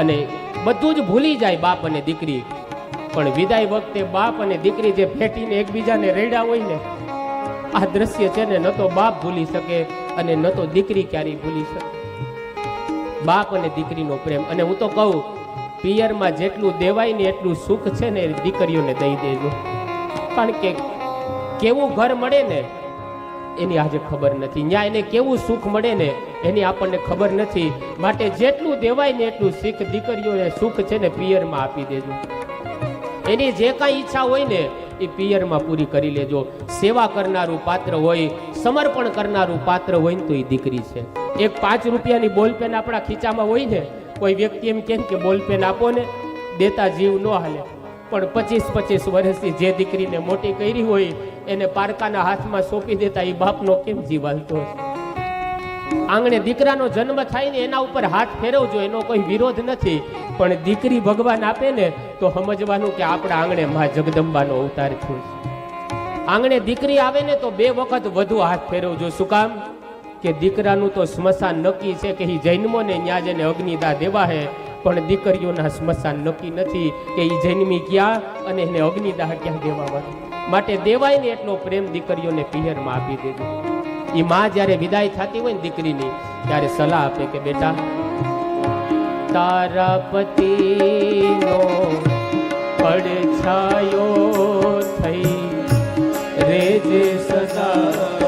અને બધું જ ભૂલી જાય બાપ અને દીકરી, પણ વિદાય વખતે બાપ અને દીકરી જે ભેટીને એકબીજાને રેડ્યા હોય ને, આ દ્રશ્ય છે ને ન તો બાપ ભૂલી શકે અને ન તો દીકરી ક્યારેય ભૂલી શકે. બાપ અને દીકરીનો પ્રેમ. અને હું તો કહું, પિયરમાં જેટલું દેવાય ને એટલું સુખ છે ને દીકરીઓને દઈ દેજો. કારણ કે કેવું ઘર મળે ને એની આજે ખબર નથી, ન્યા એને કેવું સુખ મળે ને એની આપણને ખબર નથી. માટે જેટલું દેવાય ને એટલું સુખ દીકરીઓને સુખ છે ને પિયરમાં આપી દેજો. એની જે કાંઈ ઈચ્છા હોય ને એ પિયરમાં પૂરી કરી લેજો. સેવા કરનારું પાત્ર હોય, સમર્પણ કરનારું પાત્ર હોય ને તો એ દીકરી છે. એક 5 રૂપિયાની બોલપેન આપણા ખીચામાં હોય ને, કોઈ વ્યક્તિ એમ કેમ કે બોલપેન આપો ને, દેતા જીવ ન હાલે. પણ 25-25 વર્ષથી જે દીકરીને મોટી કરી હોય એને પારકાના હાથમાં સોંપી દેતા એ બાપનો કેમ જીવ હાલતો હશે? આંગણે દીકરાનો જન્મ થાય ને એના ઉપર હાથ ફેરવજો, એનો કોઈ વિરોધ નથી. પણ દીકરી ભગવાન આપે ને તો સમજવાનું કે આપણા આંગણે માં જગદંબાનો અવતાર થયો છે. આંગણે દીકરી આવે ને તો 2 વખત વધુ હાથ ફેરવજો. શું કામ? કે દીકરાનું તો સ્મશાન નક્કી છે કે એ જન્મો ને ન્યા જઈને અગ્નિદાહ દેવા હે, પણ દીકરીઓના સ્મશાન નક્કી નથી કે એ જન્મી ક્યાં અને એને અગ્નિદાહ ક્યાં દેવા. માટે દેવાય ને એટલો પ્રેમ દીકરીઓને પિયરમાં આપી દેજો. એ માં જ્યારે વિદાય થતી હોય ને દીકરીની, ત્યારે સલાહ આપે કે બેટા, તારા પતિનો પડછાયો થઈ રેજે સદા